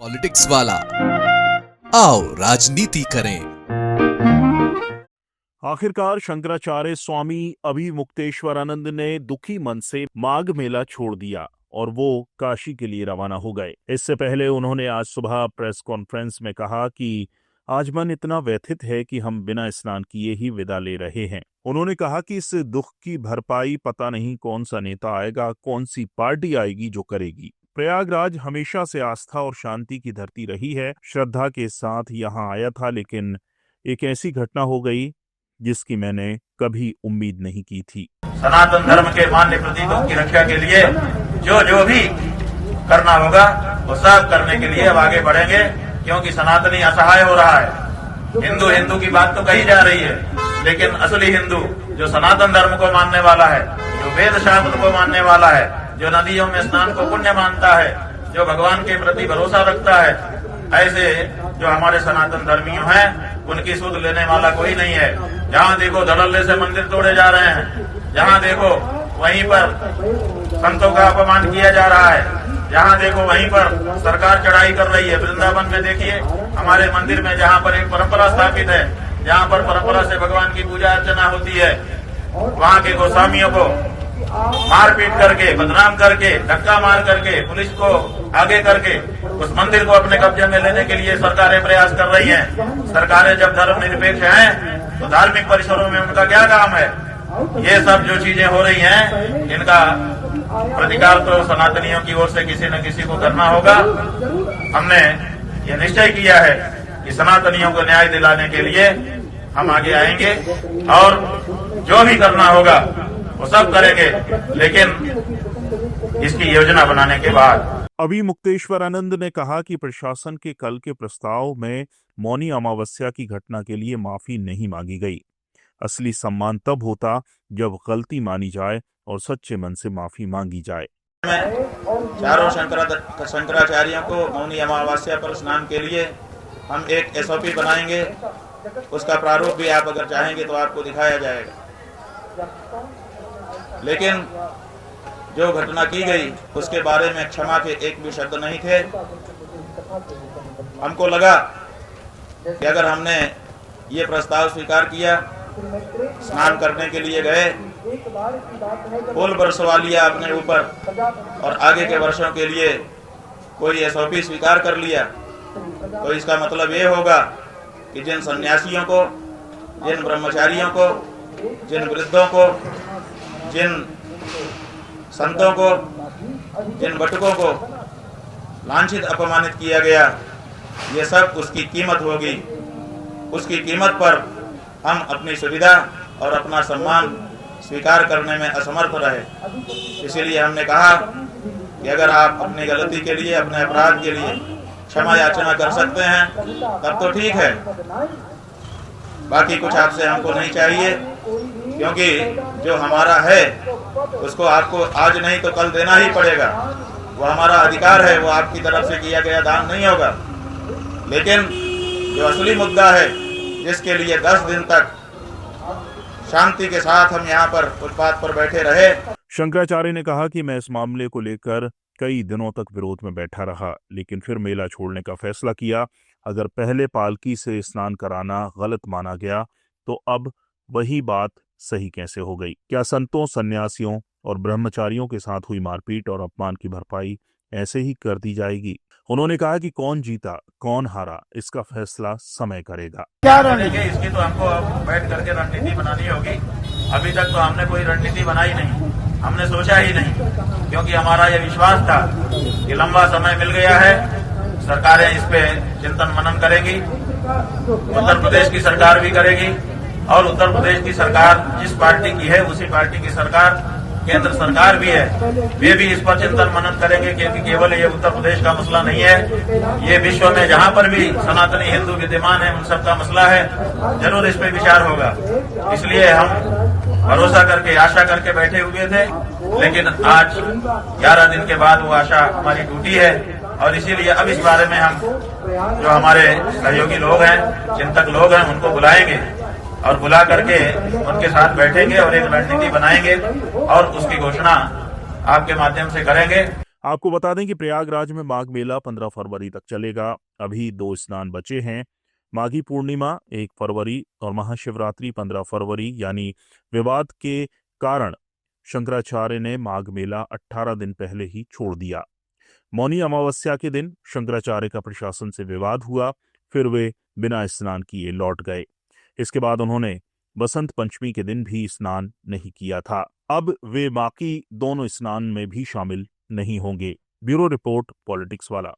Politics वाला, आओ राजनीति करें। आखिरकार शंकराचार्य स्वामी अभिमुक्तेश्वरानंद ने दुखी मन से माघ मेला छोड़ दिया और वो काशी के लिए रवाना हो गए। इससे पहले उन्होंने आज सुबह प्रेस कॉन्फ्रेंस में कहा कि आज मन इतना व्यथित है कि हम बिना स्नान किए ही विदा ले रहे हैं। उन्होंने कहा कि इस दुख की भरपाई पता नहीं कौन सा नेता आएगा, कौन सी पार्टी आएगी जो करेगी। प्रयागराज हमेशा से आस्था और शांति की धरती रही है। श्रद्धा के साथ यहाँ आया था, लेकिन एक ऐसी घटना हो गई जिसकी मैंने कभी उम्मीद नहीं की थी। सनातन धर्म के मान्य प्रतीकों की रक्षा के लिए जो भी करना होगा वो सब करने के लिए अब आगे बढ़ेंगे, क्योंकि सनातनी असहाय हो रहा है। हिंदू की बात तो कही जा रही है, लेकिन असली हिंदू जो सनातन धर्म को मानने वाला है, जो वेद शास्त्र को मानने वाला है, जो नदियों में स्नान को पुण्य मानता है, जो भगवान के प्रति भरोसा रखता है, ऐसे जो हमारे सनातन धर्मियों हैं उनकी सुध लेने वाला कोई नहीं है। जहाँ देखो धड़ल्ले से मंदिर तोड़े जा रहे हैं, जहाँ देखो वहीं पर संतों का अपमान किया जा रहा है, जहाँ देखो वहीं पर सरकार चढ़ाई कर रही है। वृंदावन में देखिए, हमारे मंदिर में जहाँ पर एक परंपरा स्थापित है, जहाँ पर परंपरा से भगवान की पूजा अर्चना होती है, वहाँ के गोस्वामियों को मारपीट करके, बदनाम करके, धक्का मार करके, पुलिस को आगे करके उस मंदिर को अपने कब्जे में लेने के लिए सरकारें प्रयास कर रही हैं। सरकारें जब धर्मनिरपेक्ष हैं तो धार्मिक परिसरों में उनका क्या काम है? ये सब जो चीजें हो रही हैं, इनका प्रतिकार तो सनातनियों की ओर से किसी न किसी को करना होगा। हमने ये निश्चय किया है कि सनातनियों को न्याय दिलाने के लिए हम आगे आएंगे और जो भी करना होगा वो सब करेंगे, लेकिन इसकी योजना बनाने के बाद। अभिमुक्तेश्वरानंद ने कहा कि प्रशासन के कल के प्रस्ताव में मौनी अमावस्या की घटना के लिए माफी नहीं मांगी गई। असली सम्मान तब होता जब गलती मानी जाए और सच्चे मन से माफी मांगी जाए। चारों शंकराचार्यों को मौनी अमावस्या पर स्नान के लिए हम एक SOP बनाएंगे। उसका प्रारूप भी आप अगर चाहेंगे तो आपको दिखाया जाएगा। लेकिन जो घटना की गई उसके बारे में क्षमा के एक भी शब्द नहीं थे। हमको लगा कि अगर हमने ये प्रस्ताव स्वीकार किया, स्नान करने के लिए गए, फूल बरसवा लिया अपने ऊपर और आगे के वर्षों के लिए कोई SOP स्वीकार कर लिया, तो इसका मतलब ये होगा कि जिन सन्यासियों को, जिन ब्रह्मचारियों को, जिन वृद्धों को, जिन संतों को, जिन बटुकों को लांछित अपमानित किया गया, ये सब उसकी कीमत होगी। उसकी कीमत पर हम अपनी सुविधा और अपना सम्मान स्वीकार करने में असमर्थ रहे। इसीलिए हमने कहा कि अगर आप अपनी गलती के लिए, अपने अपराध के लिए क्षमा याचना कर सकते हैं तब तो ठीक है, बाकी कुछ आपसे हमको नहीं चाहिए, क्योंकि जो हमारा है उसको आपको आज नहीं तो कल देना ही पड़ेगा। वो हमारा अधिकार है, वो आपकी तरफ से किया गया दान नहीं होगा। लेकिन जो असली मुद्दा है, जिसके लिए 10 दिन तक शांति के साथ हम यहाँ पर फुटपाथ पर बैठे रहे। शंकराचार्य ने कहा कि मैं इस मामले को लेकर कई दिनों तक विरोध में बैठा रहा, लेकिन फिर मेला छोड़ने का फैसला किया। अगर पहले पालकी से स्नान कराना गलत माना गया तो अब वही बात सही कैसे हो गई? क्या संतों, सन्यासियों और ब्रह्मचारियों के साथ हुई मारपीट और अपमान की भरपाई ऐसे ही कर दी जाएगी? उन्होंने कहा कि कौन जीता, कौन हारा, इसका फैसला समय करेगा। क्या रणनीति? इसकी तो हमको अब बैठ करके रणनीति बनानी होगी। अभी तक तो हमने कोई रणनीति बनाई नहीं, हमने सोचा ही नहीं, क्योंकि हमारा ये विश्वास था कि लंबा समय मिल गया है, सरकारें इस पे चिंतन मनन करेगी, उत्तर प्रदेश की सरकार भी करेगी, और उत्तर प्रदेश की सरकार जिस पार्टी की है उसी पार्टी की सरकार केंद्र सरकार भी है, वे भी इस पर चिंतन मनन करेंगे, क्योंकि केवल ये उत्तर प्रदेश का मसला नहीं है, ये विश्व में जहाँ पर भी सनातनी हिंदू विद्यमान है उन सबका मसला है। जरूर इस पे विचार होगा। इसलिए हम भरोसा करके, आशा करके बैठे हुए थे, लेकिन आज 11 दिन के बाद वो आशा हमारी टूटी है, और इसीलिए अब इस बारे में हम जो हमारे सहयोगी लोग हैं, चिंतक लोग हैं, उनको बुलाएंगे और बुला करके उनके साथ बैठेंगे और एक रणनीति बनाएंगे और उसकी घोषणा आपके माध्यम से करेंगे। आपको बता दें कि प्रयागराज में माघ मेला 15 फरवरी तक चलेगा। अभी 2 स्नान बचे हैं, माघी पूर्णिमा 1 फरवरी और महाशिवरात्रि 15 फरवरी। यानी विवाद के कारण शंकराचार्य ने माघ मेला 18 दिन पहले ही छोड़ दिया। मौनी अमावस्या के दिन शंकराचार्य का प्रशासन से विवाद हुआ, फिर वे बिना स्नान किए लौट गए। इसके बाद उन्होंने बसंत पंचमी के दिन भी स्नान नहीं किया था। अब वे बाकी दोनों स्नान में भी शामिल नहीं होंगे। ब्यूरो रिपोर्ट, पॉलिटिक्स वाला।